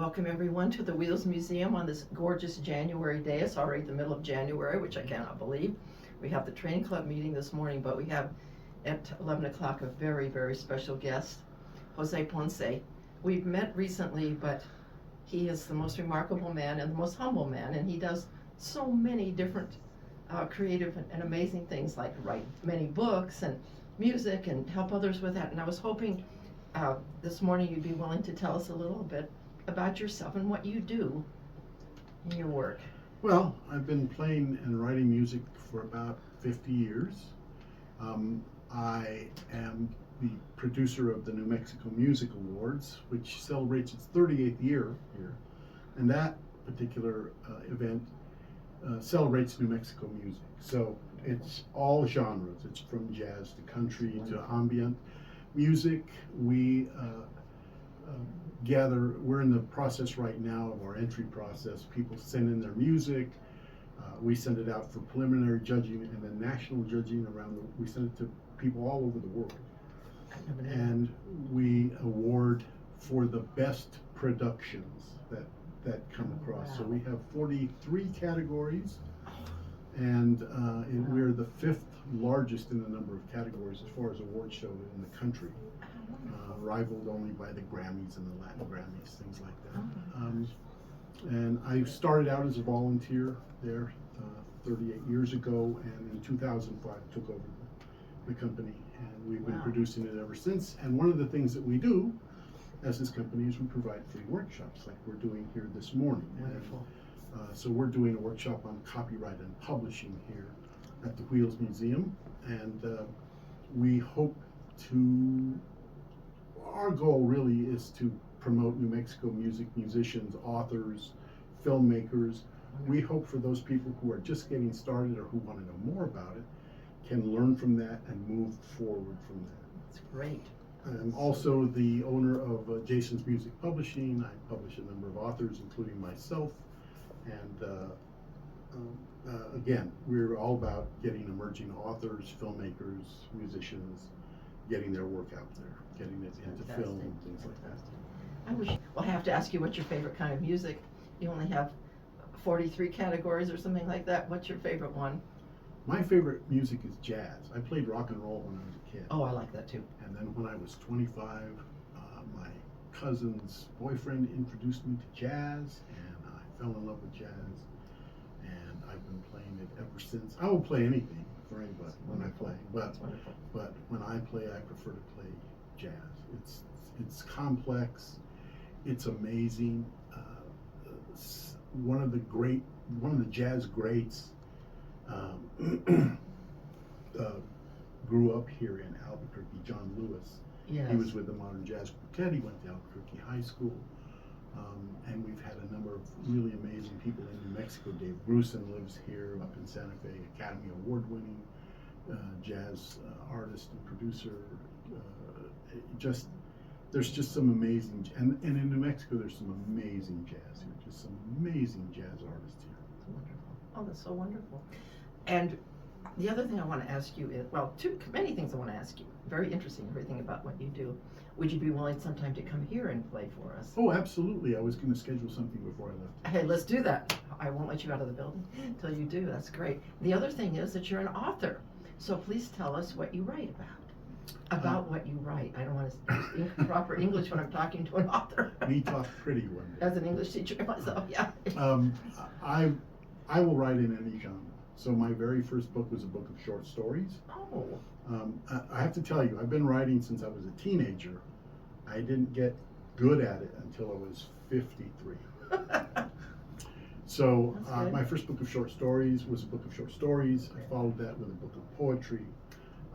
Welcome everyone to the Wheels Museum on this gorgeous January day. It's already the middle of January, which I cannot believe. We have the train club meeting this morning, but we have at 11 o'clock a very, very special guest, Jose Ponce. We've met recently, but he is the most remarkable man and the most humble man, and he does so many different creative and amazing things, like write many books and music and help others with that. And I was hoping this morning you'd be willing to tell us a little bit about yourself and what you do in your work. Well, I've been playing and writing music for about 50 years. I am the producer of the New Mexico Music Awards, which celebrates its 38th year here. And that particular event celebrates New Mexico music. So it's all genres. It's from jazz to country to ambient music. We we're in the process right now of our entry process. People send in their music. We send it out for preliminary judging and then national judging we send it to people all over the world. And we award for the best productions that come across. Wow. So we have 43 categories, and we're the 5th largest in the number of categories as far as award show in the country. Rivaled only by the Grammys and the Latin Grammys, things like that. And I started out as a volunteer there 38 years ago, and in 2005 took over the company, and we've been producing it ever since. And one of the things that we do as this company is we provide free workshops, like we're doing here this morning. Wonderful. And, so we're doing a workshop on copyright and publishing here at the Wheels Museum, and we hope to. Our goal really is to promote New Mexico music, musicians, authors, filmmakers. We hope for those people who are just getting started or who want to know more about it can learn from that and move forward from that. That's great. I'm also the owner of Jason's Music Publishing. I publish a number of authors, including myself. And again, we're all about getting emerging authors, filmmakers, musicians, getting their work out there, getting it into film and things like that. I have to ask you, what's your favorite kind of music? You only have 43 categories or something like that. What's your favorite one? My favorite music is jazz. I played rock and roll when I was a kid. Oh, I like that too. And then when I was 25, my cousin's boyfriend introduced me to jazz, and I fell in love with jazz. And I've been playing it ever since. I will play anything for anybody when I play, but when I play, I prefer to play jazz. It's complex. It's amazing. One of the jazz greats grew up here in Albuquerque, John Lewis. Yes. He was with the Modern Jazz Quartet. He went to Albuquerque High School. And we've had a number of really amazing people in New Mexico. Dave Grusin lives here up in Santa Fe, Academy Award-winning jazz artist and producer. There's just some amazing, and in New Mexico there's some amazing jazz here, just some amazing jazz artists here. That's wonderful. Oh, that's so wonderful. And the other thing I want to ask you is, well, many things I want to ask you. Very interesting, everything about what you do. Would you be willing sometime to come here and play for us? Oh, absolutely. I was going to schedule something before I left. Hey, let's do that. I won't let you out of the building until you do. That's great. The other thing is that you're an author. So please tell us what you write about. About what you write. I don't want to use proper English when I'm talking to an author. Me talk pretty one day. As an English teacher myself, yeah. I will write in any genre. So my very first book was a book of short stories. Oh. I have to tell you, I've been writing since I was a teenager. I didn't get good at it until I was 53. So my first book of short stories was a book of short stories. I followed that with a book of poetry,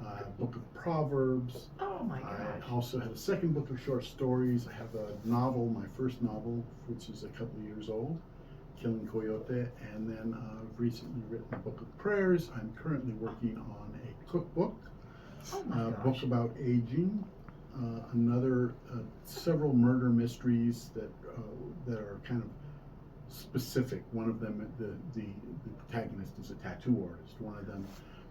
a book of proverbs. Oh my gosh. I also had a second book of short stories. I have a novel, my first novel, which is a couple of years old, Killing Coyote, and then I've recently written a book of prayers. I'm currently working on a cookbook, Oh a book about aging, several murder mysteries that are kind of specific. One of them, the protagonist is a tattoo artist. One of them,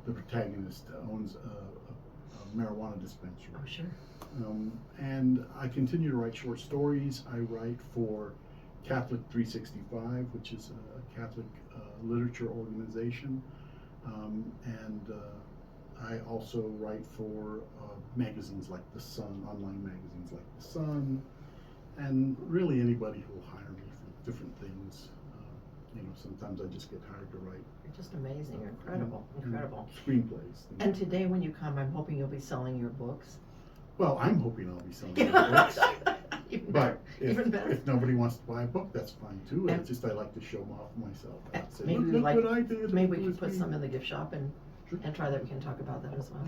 the protagonist owns a marijuana dispensary. Oh, sure. And I continue to write short stories. I write for Catholic 365, which is a Catholic literature organization, and I also write for magazines like The Sun, online magazines like The Sun, and really anybody who will hire me for different things. Sometimes I just get hired to write. You're just amazing. You're incredible. Incredible. Screenplays. And today when you come, I'm hoping you'll be selling your books. Well, I'm hoping I'll be selling my books. But Even better. if nobody wants to buy a book, that's fine too. And- It's just I like to show them off myself. I'd say, Maybe look like- what I did. Maybe we It can was put me." some in the gift shop and Sure. try that. We can talk about that as well.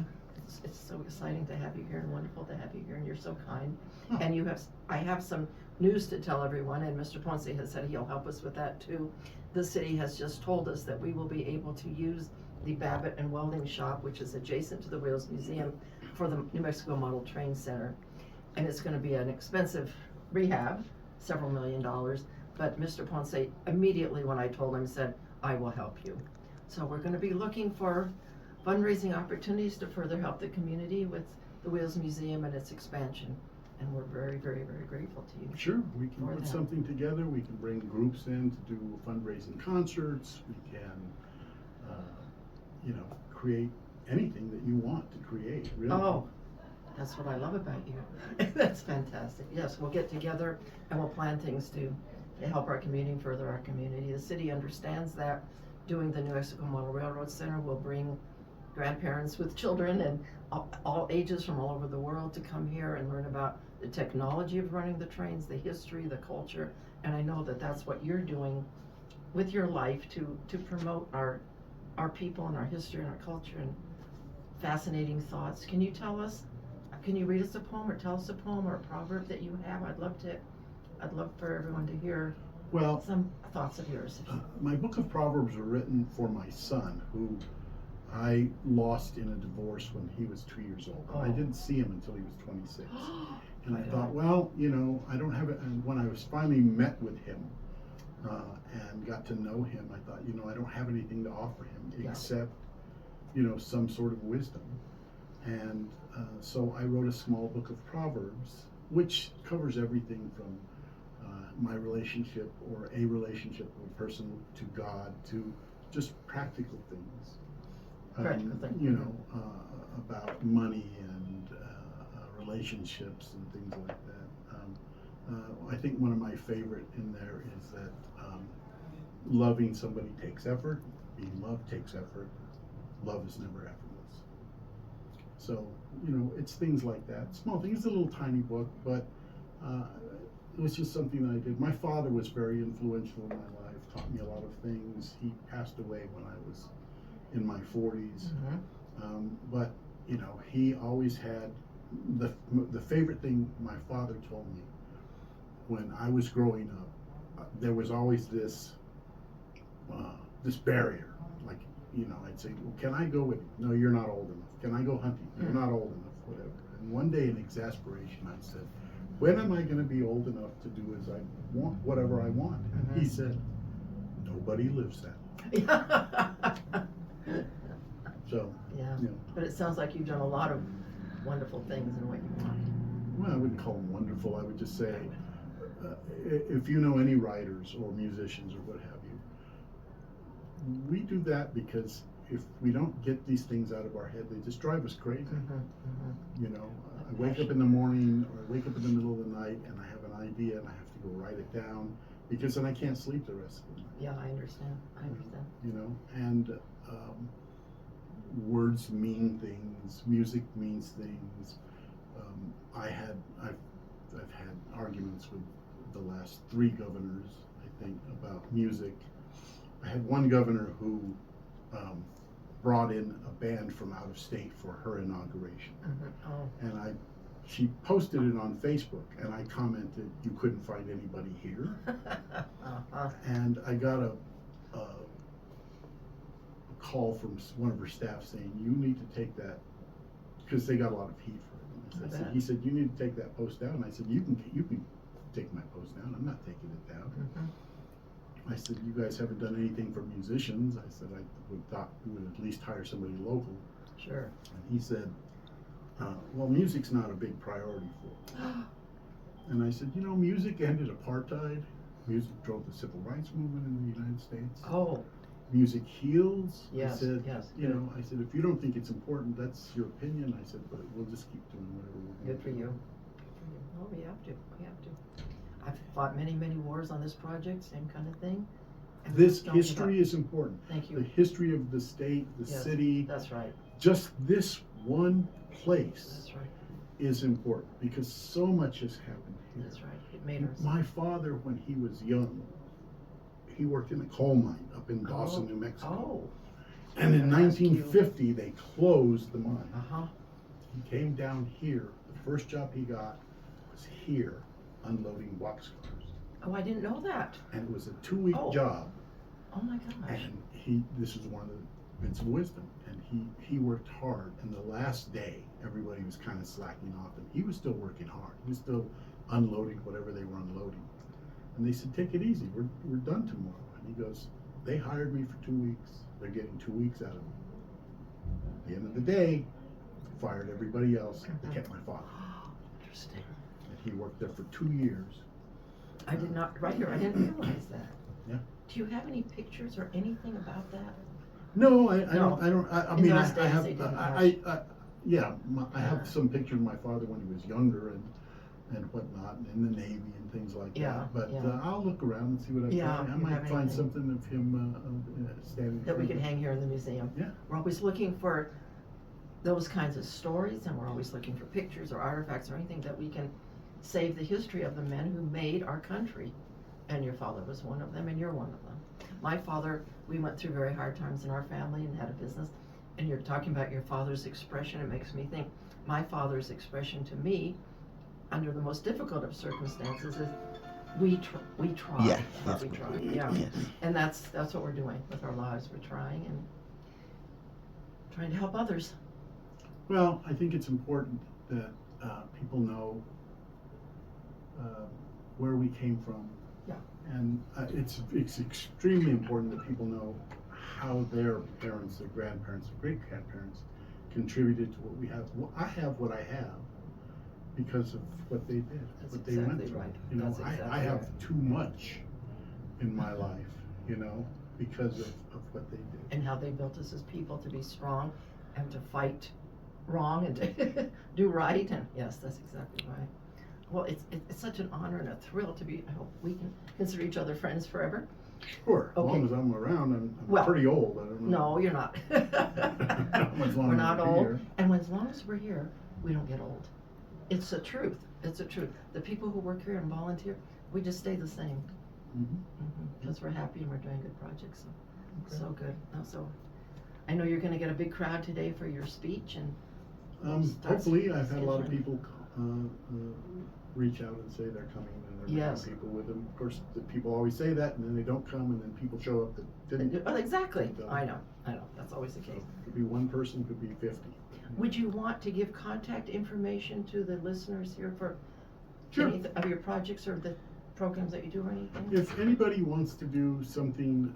It's so exciting to have you here and wonderful to have you here, and you're so kind. Oh. And I have some news to tell everyone, and Mr. Ponce has said he'll help us with that too. The city has just told us that we will be able to use the Babbitt and Welding Shop, which is adjacent to the Wheels Museum, for the New Mexico Model Train Center. And it's gonna be an expensive rehab, several $1,000,000, but Mr. Ponce immediately, when I told him, said, I will help you. So we're gonna be looking for fundraising opportunities to further help the community with the Wheels Museum and its expansion. And we're very, very, very grateful to you. Sure, we can For put that. something together. We can bring groups in to do fundraising concerts. We can, create anything that you want to create, really. Oh, that's what I love about you. That's fantastic. Yes, we'll get together and we'll plan things to help our community, further our community. The city understands that. Doing the New Mexico Model Railroad Center will bring grandparents with children and all ages from all over the world to come here and learn about the technology of running the trains, the history, the culture. And I know that that's what you're doing with your life to promote our people and our history and our culture and fascinating thoughts. Can you read us a poem or tell us a poem or a proverb that you have? I'd love for everyone to hear Well, some thoughts of yours. my book of Proverbs were written for my son, who I lost in a divorce when he was 2 years old. And I Oh. didn't see him until he was 26. And I My thought, God. well, I don't have it. And when I was finally met with him and got to know him, I thought, I don't have anything to offer him Yeah. except, some sort of wisdom. And so I wrote a small book of Proverbs, which covers everything from my relationship or a relationship of a person to God to just practical things. Practical things. About money and relationships and things like that. I think one of my favorite in there is that loving somebody takes effort, being loved takes effort, love is never effortless. So, it's things like that. Small things. It's a little tiny book, but it was just something that I did. My father was very influential in my life, taught me a lot of things. He passed away when I was in my 40s. Mm-hmm. But he always had the favorite thing my father told me when I was growing up. There was always this barrier. Like, I'd say, well, can I go with you? No, you're not old enough. Can I go hunting? You're not old enough, whatever. And one day in exasperation, I said, when am I going to be old enough to do as I want, whatever I want? And he said, nobody lives that long. So, Yeah, but it sounds like you've done a lot of wonderful things in what you want. well, I wouldn't call them wonderful. I would just say, if you know any writers or musicians or what have you, we do that because if we don't get these things out of our head, they just drive us crazy. Mm-hmm, mm-hmm. I wake up in the morning or I wake up in the middle of the night and I have an idea and I have to go write it down because then I can't sleep the rest of the night. Yeah, I understand. And words mean things, music means things. I've had arguments with the last 3 governors, I think, about music. I had one governor who brought in a band from out of state for her inauguration. Mm-hmm. Oh. And she posted it on Facebook, and I commented, you couldn't find anybody here. Uh-huh. And I got a call from one of her staff saying, you need to take that, because they got a lot of heat for it. He said, you need to take that post down. And I said, you can take my post down. I'm not taking it down. Mm-hmm. I said, you guys haven't done anything for musicians. I said, I thought we would at least hire somebody local. Sure. And he said, well, music's not a big priority for me. And I said, music ended apartheid. Music drove the civil rights movement in the United States. Oh, Music heals. yes, I said, yes, you good. know, I said, if you don't think it's important, that's your opinion. I said, but we'll just keep doing whatever we're doing. Good for you. Oh, we have to, we have to. I've fought many, many wars on this project, same kind of thing. And we This just don't give history up. is important. Thank The you. history of the state, the Yes, city, That's right, just this one place that's right, is important because so much has happened here. that's right. It made us. My father, when he was young, he worked in a coal mine up in Dawson, New Mexico. Oh, And in I'm gonna ask you. 1950, they closed the mine. uh-huh. He came down here. The first job he got was here, unloading boxcars. Oh, I didn't know that. And it was a 2-week Oh. job. Oh, my gosh. And this is one of the bits of wisdom. And he worked hard. And the last day, everybody was kind of slacking off. And he was still working hard. He was still unloading whatever they were unloading. And they said, take it easy. We're done tomorrow. And he goes, they hired me for 2 weeks. They're getting 2 weeks out of me. At the end of the day, fired everybody else. They kept my father. Interesting. And he worked there for 2 years. I did not, right here, I didn't realize that. Yeah. Do you have any pictures or anything about that? No, I No. don't. I In mean, those I days, have. they didn't Yeah, I have some pictures of my father when he was younger and whatnot, and in the Navy and things like Yeah, that. But yeah. I'll look around and see what I Yeah, can. I if you might have find anything. something of him standing. That we in can front hang here in the museum. Yeah. We're always looking for those kinds of stories, and we're always looking for pictures or artifacts or anything that we can save the history of the men who made our country. And your father was one of them, and you're one of them. My father, we went through very hard times in our family and had a business, and you're talking about your father's expression. It makes me think my father's expression to me, under the most difficult of circumstances, is we try. Yeah, We try. Yeah. Yes. And that's what we're doing with our lives. We're trying to help others. Well, I think it's important that people know where we came from. Yeah. And it's extremely important that people know how their parents, their grandparents, their great-grandparents contributed to what we have. Well, I have what I have because of what they did, That's what they went exactly through. right. You know, That's I exactly have right. too much in my life, you know, because of what they did. And how they built us as people to be strong and to fight wrong and to do right. And yes, that's exactly right. Well, it's such an honor and a thrill to be. I hope we can consider each other friends forever. Sure, as Okay. long as I'm around, I'm Well, pretty old. I don't know. No, you're not. Much longer We're not than old, here. and as long as we're here, we don't get old. It's the truth. It's the truth. The people who work here and volunteer, we just stay the same. Because we're happy and we're doing good projects. So good. So I know you're going to get a big crowd today for your speech, and we'll start Hopefully, I've had a lot of scheduling. people reach out and say they're coming and they're bringing Yes. people with them. Of course, the people always say that and then they don't come and then people show up that didn't. Well, exactly. So- I know. That's always the So, case. could be one person, could be 50. Would you want to give contact information to the listeners here for Sure. any of your projects or the programs that you do or anything? If anybody wants to do something,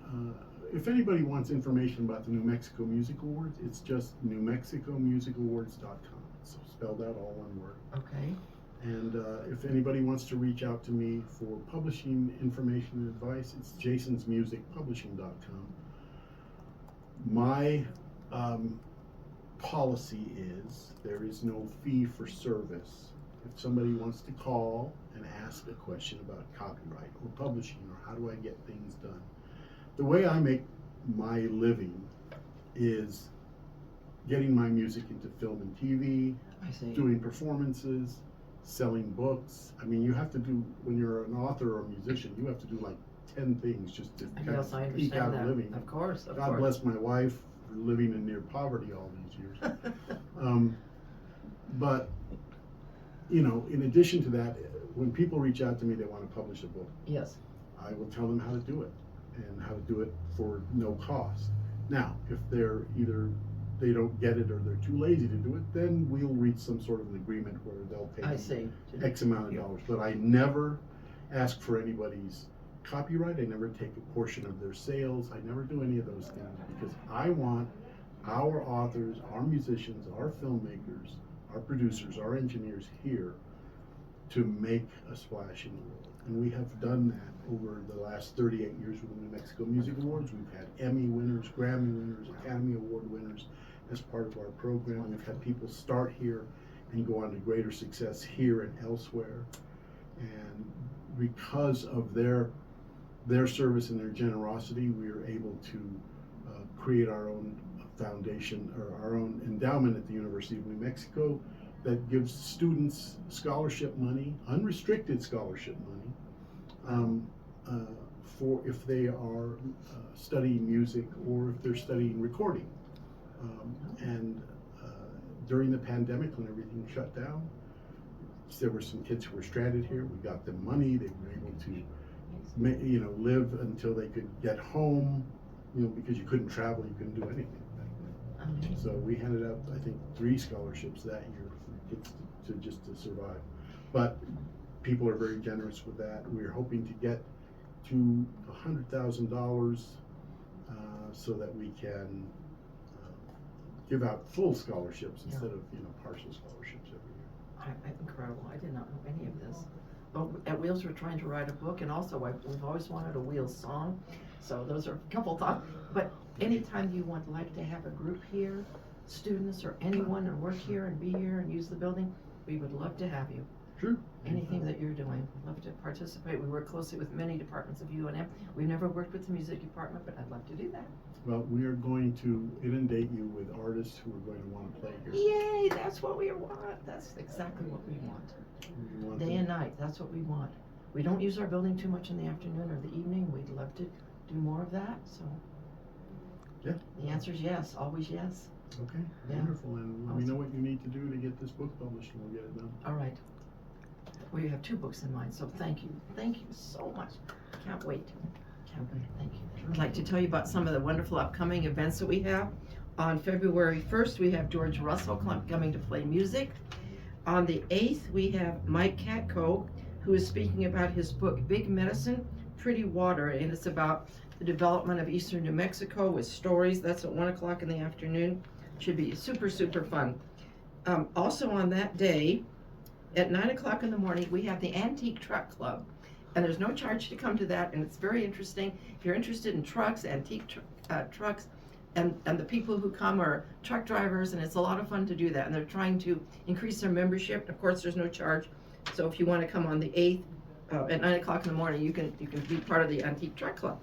if anybody wants information about the New Mexico Music Awards, it's just newmexicomusicawards.com. It's spelled out all one word. Okay. And if anybody wants to reach out to me for publishing information and advice, it's jasonsmusicpublishing.com. My policy is there is no fee for service. If somebody wants to call and ask a question about copyright or publishing or how do I get things done, the way I make my living is getting my music into film and TV, I see. doing performances, selling books. I mean, you have to do, when you're an author or a musician, you have to do like 10 things just to kind Yes, I of eke out understand a that. living. Of course, of God course. bless my wife for living in near poverty all these years. But, you know, in addition to that, when people reach out to me, they want to publish a book. Yes. I will tell them how to do it and how to do it for no cost. Now, if they're either they don't get it or they're too lazy to do it, then we'll reach some sort of an agreement where they'll pay I me see. X amount of dollars. But I never ask for anybody's copyright. I never take a portion of their sales. I never do any of those things because I want our authors, our musicians, our filmmakers, our producers, our engineers here to make a splash in the world. And we have done that over the last 38 years with the New Mexico Music Awards. We've had Emmy winners, Grammy winners, Academy Award winners as part of our program. We've had people start here and go on to greater success here and elsewhere. And because of their service and their generosity, we are able to create our own foundation or our own endowment at the University of New Mexico that gives students scholarship money, unrestricted scholarship money, for if they are studying music or if they're studying recording. And during the pandemic, when everything shut down, there were some kids who were stranded here. We got them money. They were able to, live until they could get home, because you couldn't travel, you couldn't do anything back then. So we handed out, I think, 3 scholarships that year for kids to survive. But people are very generous with that. We're hoping to get to $100,000 so that we can give out full scholarships instead of partial scholarships every year. Incredible. I did not know any of this. But at Wheels, we're trying to write a book, and also we've always wanted a Wheels song. So those are a couple thoughts. But anytime you would like to have a group here, students or anyone, and work here and be here and use the building, we would love to have you. Sure. Anything that you're doing, we'd love to participate. We work closely with many departments of UNM. We've never worked with the music department, but I'd love to do that. Well, we are going to inundate you with artists who are going to want to play here. Yay, that's what we want. That's exactly what we want. Day and night, that's what we want. We don't use our building too much in the afternoon or the evening. We'd love to do more of that, so. Yeah. The answer is yes, always yes. Okay, Yeah. wonderful. And we know what you need to do to get this book published, and we'll get it done. All right. We have 2 books in mind, so thank you. Thank you so much. Can't wait. Can't wait. Thank you. I'd like to tell you about some of the wonderful upcoming events that we have. On February 1st, we have George Russell coming to play music. On the 8th, we have Mike Katko, who is speaking about his book, Big Medicine, Pretty Water, and it's about the development of eastern New Mexico with stories. That's at 1 o'clock in the afternoon. Should be super, super fun. Also on that day, at 9 o'clock in the morning, we have the Antique Truck Club. And there's no charge to come to that, and it's very interesting. If you're interested in trucks, antique trucks, and the people who come are truck drivers, and it's a lot of fun to do that. And they're trying to increase their membership. Of course, there's no charge. So if you want to come on the 8th at 9 o'clock in the morning, you can be part of the Antique Truck Club.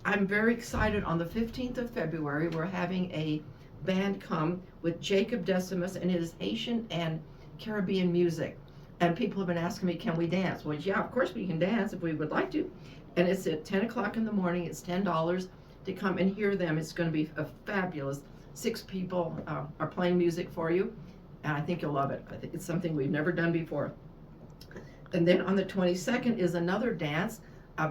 I'm very excited. On the 15th of February, we're having a band come with Jacob Decimus and his Haitian and Caribbean music. And people have been asking me, can we dance? Well, yeah, of course we can dance if we would like to. And it's at 10 o'clock in the morning. It's $10 to come and hear them. It's going to be a fabulous. 6 people are playing music for you. And I think you'll love it. I think it's something we've never done before. And then on the 22nd is another dance.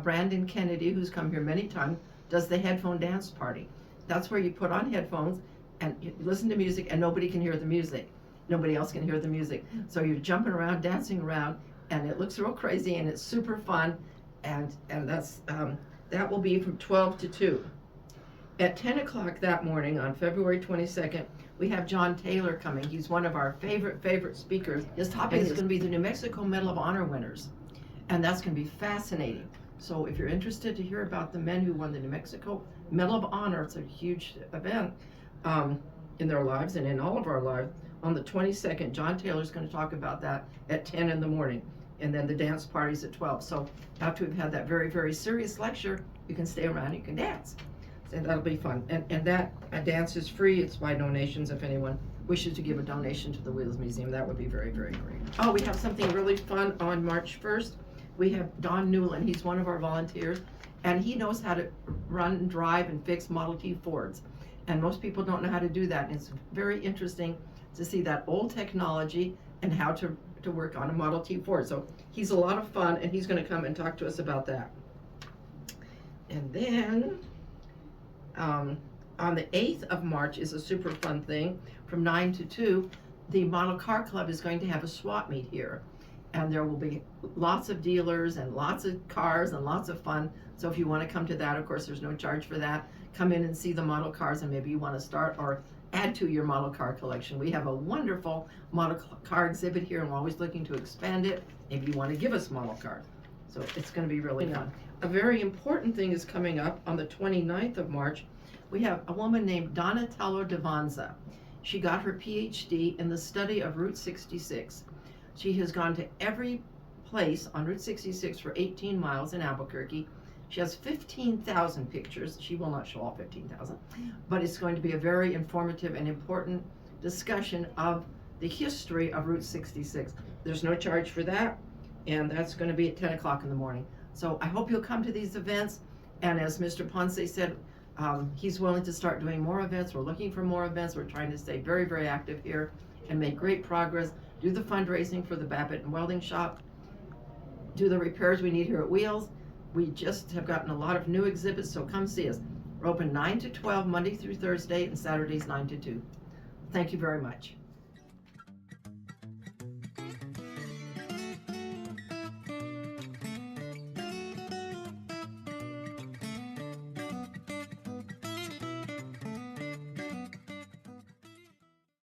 Brandon Kennedy, who's come here many times, does the headphone dance party. That's where you put on headphones and you listen to music and nobody can hear the music. Nobody else can hear the music. So you're jumping around, dancing around, and it looks real crazy and it's super fun. And that's that will be from 12 to 2. At 10 o'clock that morning on February 22nd, we have John Taylor coming. He's one of our favorite speakers. His topic is going to be the New Mexico Medal of Honor winners. And that's going to be fascinating. So if you're interested to hear about the men who won the New Mexico Medal of Honor, it's a huge event in their lives and in all of our lives. On the 22nd, John Taylor's going to talk about that at 10 in the morning. And then the dance party's at 12. So after we've had that very, very serious lecture, you can stay around and you can dance. So that'll be fun. And that dance is free. It's by donations. If anyone wishes to give a donation to the Wheels Museum, that would be very, very great. Oh, we have something really fun on March 1st. We have Don Newland. He's one of our volunteers. And he knows how to run and drive and fix Model T Fords. And most people don't know how to do that. And it's very interesting to see that old technology and how to work on a Model T Ford. So he's a lot of fun, and he's going to come and talk to us about that. And then on the 8th of March is a super fun thing. From 9 to 2, the Model Car Club is going to have a swap meet here. and there will be lots of dealers and lots of cars and lots of fun. So if you want to come to that, of course, there's no charge for that. Come in and see the model cars, and maybe you want to start or add to your model car collection. We have a wonderful model car exhibit here, and we're always looking to expand it. Maybe you want to give us model cars. So it's going to be really fun. A very important thing is coming up on the 29th of March. We have a woman named Donatello Davanza. She got her PhD in the study of Route 66. She has gone to every place on Route 66 for 18 miles in Albuquerque. She has 15,000 pictures. She will not show all 15,000, but it's going to be a very informative and important discussion of the history of Route 66. There's no charge for that, and that's going to be at 10 o'clock in the morning. So I hope you'll come to these events, and as Mr. Ponce said, he's willing to start doing more events. We're looking for more events. We're trying to stay very, very active here and make great progress. Do the fundraising for the Babbitt and Welding Shop. Do the repairs we need here at Wheels. We just have gotten a lot of new exhibits, so come see us. We're open 9 to 12 Monday through Thursday, and Saturdays 9 to 2. Thank you very much.